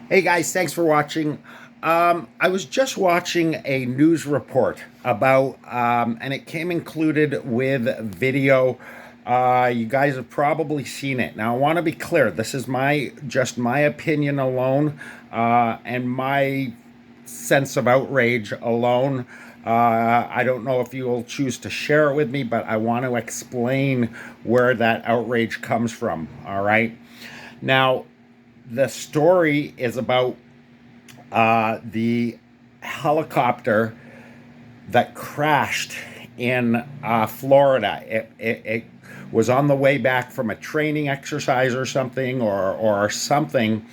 Hey guys, thanks for watching. I was just watching a news report about, and it came included with video. You guys have probably seen it. Now, I want to be clear. This is just my opinion alone, and my sense of outrage alone. I don't know if you will choose to share it with me, but I want to explain where that outrage comes from. All right. Now, the story is about the helicopter that crashed in Florida. It was on the way back from a training exercise or something, or something,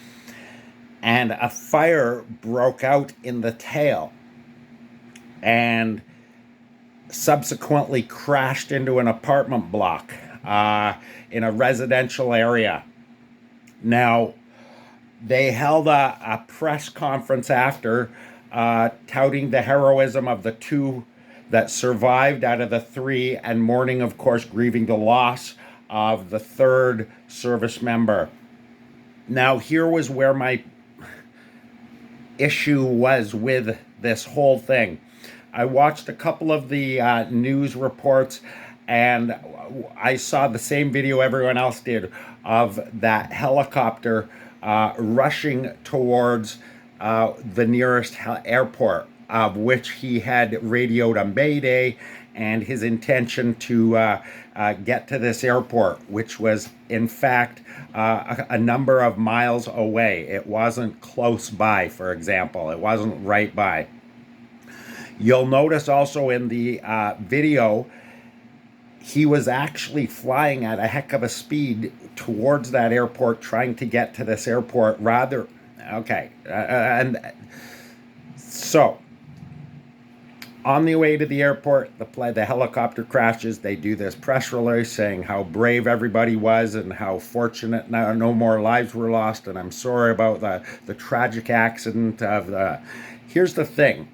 and a fire broke out in the tail and subsequently crashed into an apartment block in a residential area. Now, they held a press conference after, touting the heroism of the two that survived out of the three, and mourning, of course, grieving the loss of the third service member. Now, here was where my issue was with this whole thing. I watched a couple of the news reports, and I saw the same video everyone else did of that helicopter rushing towards the nearest airport, of which he had radioed a mayday and his intention to get to this airport, which was in fact a number of miles away. It wasn't close by, for example. It wasn't right by. You'll notice also in the video, he was actually flying at a heck of a speed towards that airport, trying to get to this airport rather. Okay. And so, on the way to the airport, the helicopter crashes. They do this press release saying how brave everybody was and how fortunate no more lives were lost. And I'm sorry about the tragic accident of the. Here's the thing.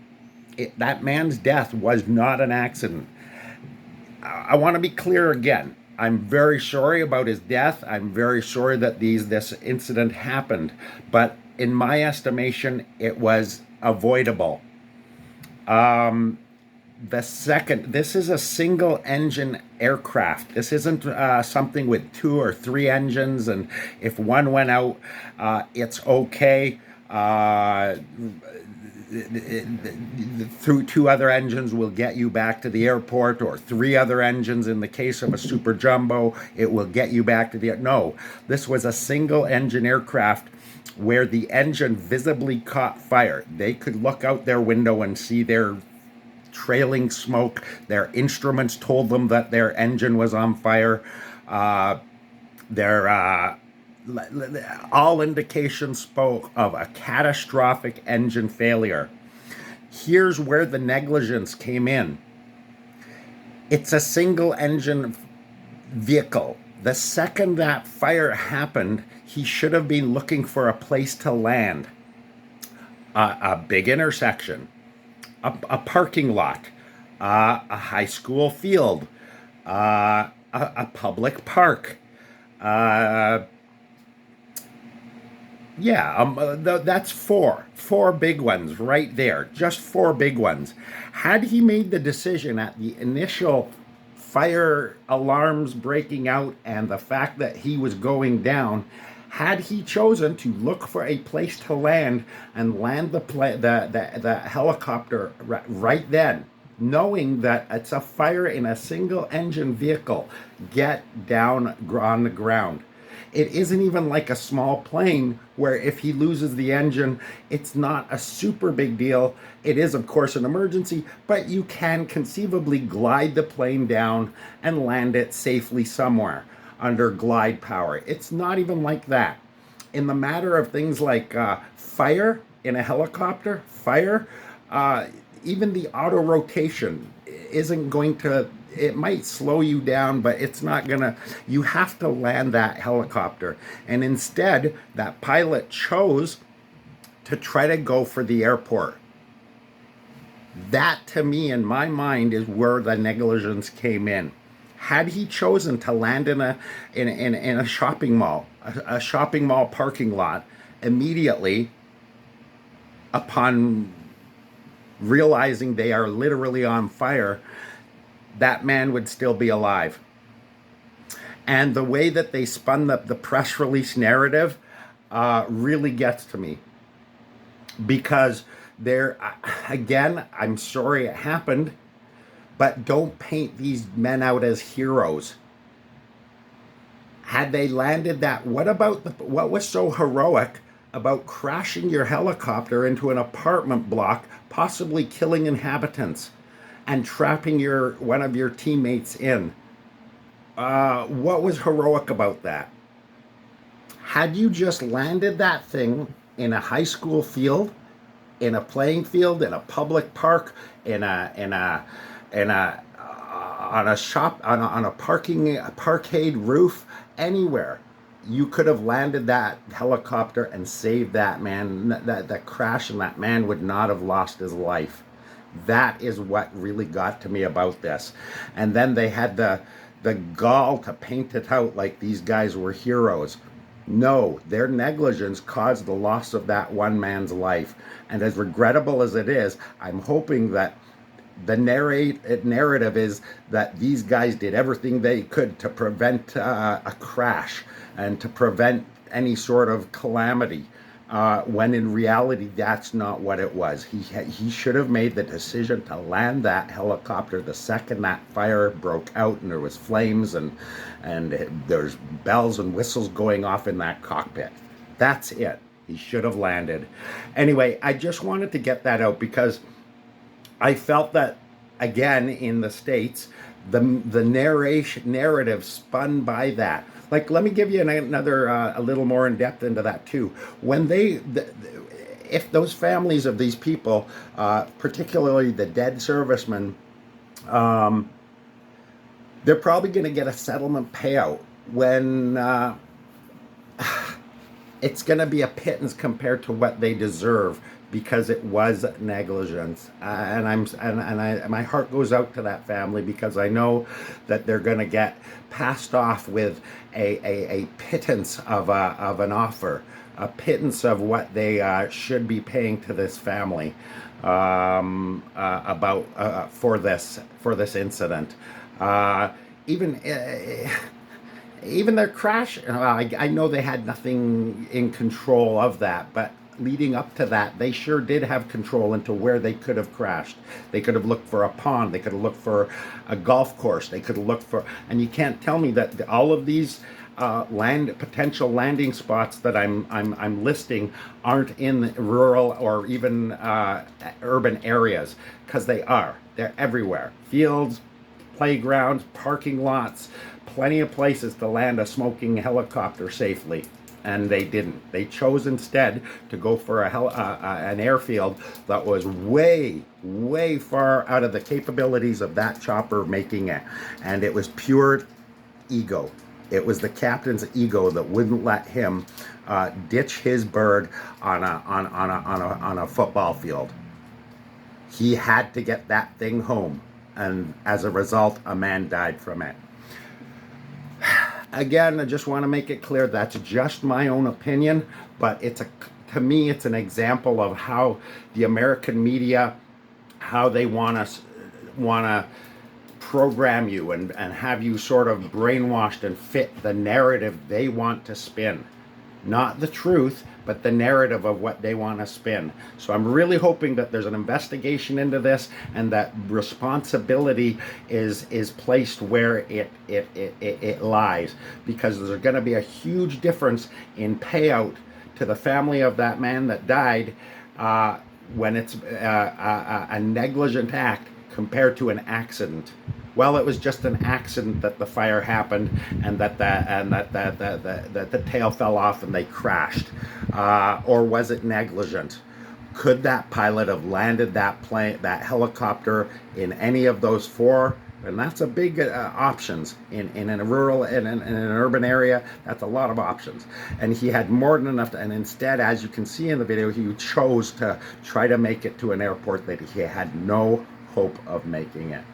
That man's death was not an accident. I want to be clear again. I'm very sorry about his death. I'm very sorry that this incident happened. But in my estimation, it was avoidable. This is a single engine aircraft. This isn't something with two or three engines, and if one went out, it's okay. Through two other engines will get you back to the airport, or three other engines in the case of a super jumbo, it will get you back to the. No, this was a single engine aircraft where the engine visibly caught fire. They could look out their window and see their trailing smoke. Their instruments told them that their engine was on fire. Their all indications spoke of a catastrophic engine failure. Here's where the negligence came in. It's a single engine vehicle. The second that fire happened, he should have been looking for a place to land. A big intersection, a parking lot, a high school field, a public park. That's four big ones right there. Just four big ones. Had he made the decision at the initial fire alarms breaking out and the fact that he was going down, had he chosen to look for a place to land and land the helicopter right then, knowing that it's a fire in a single engine vehicle, get down on the ground. It isn't even like a small plane where if he loses the engine, it's not a super big deal. It is, of course, an emergency, but you can conceivably glide the plane down and land it safely somewhere under glide power. It's not even like that. In the matter of things like fire in a helicopter, even the auto rotation isn't going to. It might slow you down, but it's not gonna. You have to land that helicopter, and instead, that pilot chose to try to go for the airport. That, to me, in my mind, is where the negligence came in. Had he chosen to land in a shopping mall, a shopping mall parking lot, immediately upon realizing they are literally on fire, that man would still be alive. And the way that they spun the press release narrative really gets to me, because there, again, I'm sorry it happened, but don't paint these men out as heroes. Had they landed that, what was so heroic about crashing your helicopter into an apartment block, possibly killing inhabitants, and trapping one of your teammates in? What was heroic about that? Had you just landed that thing in a high school field, in a playing field, in a public park, in a on a shop, on a parkade roof, anywhere, you could have landed that helicopter and saved that man, that crash, and that man would not have lost his life. That is what really got to me about this. And then they had the gall to paint it out like these guys were heroes. No, their negligence caused the loss of that one man's life. And as regrettable as it is, I'm hoping that the narrative is that these guys did everything they could to prevent a crash and to prevent any sort of calamity, when in reality that's not what it was. He should have made the decision to land that helicopter the second that fire broke out and there was flames and there's bells and whistles going off in that cockpit. That's it. He should have landed. Anyway, I just wanted to get that out because I felt that, again, in the States, the narrative spun by that. Like, let me give you another, a little more in depth into that too. When if those families of these people, particularly the dead servicemen, they're probably going to get a settlement payout when it's going to be a pittance compared to what they deserve, because it was negligence, and my heart goes out to that family, because I know that they're going to get passed off with a pittance of an offer, a pittance of what they should be paying to this family about for this incident. Even their crash, I know they had nothing in control of that, but leading up to that, they sure did have control into where they could have crashed. They could have looked for a pond. They could have looked for a golf course. They could have looked for, and you can't tell me that all of these potential landing spots that I'm listing aren't in rural or even urban areas, because they are. They're everywhere. Fields, playgrounds, parking lots, plenty of places to land a smoking helicopter safely. And they didn't. They chose instead to go for an airfield that was way, way far out of the capabilities of that chopper making it. And it was pure ego. It was the captain's ego that wouldn't let him ditch his bird on a football field. He had to get that thing home, and as a result, a man died from it. Again, I just want to make it clear that's just my own opinion, but to me, it's an example of how the American media, how they want to program you and have you sort of brainwashed and fit the narrative they want to spin. Not the truth, but the narrative of what they want to spin. So I'm really hoping that there's an investigation into this, and that responsibility is placed where it lies, because there's going to be a huge difference in payout to the family of that man that died when it's a negligent act compared to an accident. Well, it was just an accident that the fire happened and that the tail fell off and they crashed. Or was it negligent? Could that pilot have landed that helicopter in any of those four? And that's a big options in a rural, in an urban area. That's a lot of options. And he had more than enough and instead, as you can see in the video, he chose to try to make it to an airport that he had no hope of making it.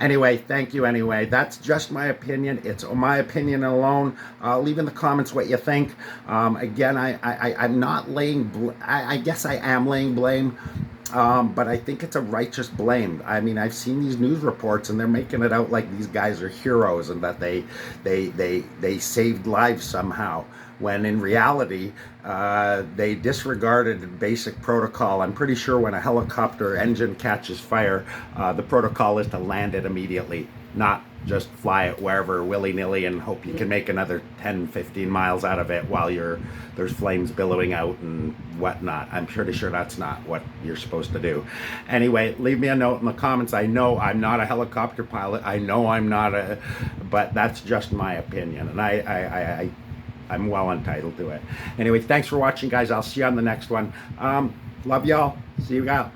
Anyway, thank you anyway. That's just my opinion. It's my opinion alone. Leave in the comments what you think. Again, I'm not laying, I guess I am laying blame, but I think it's a righteous blame. I mean, I've seen these news reports and they're making it out like these guys are heroes and that they saved lives somehow, when in reality, they disregarded basic protocol. I'm pretty sure when a helicopter engine catches fire, the protocol is to land it immediately, not just fly it wherever willy-nilly and hope you can make another 10, 15 miles out of it while there's flames billowing out and whatnot. I'm pretty sure that's not what you're supposed to do. Anyway, leave me a note in the comments. I know I'm not a helicopter pilot. I know I'm not but that's just my opinion, and I'm well entitled to it. Anyway, thanks for watching, guys. I'll see you on the next one. Love y'all. See you out.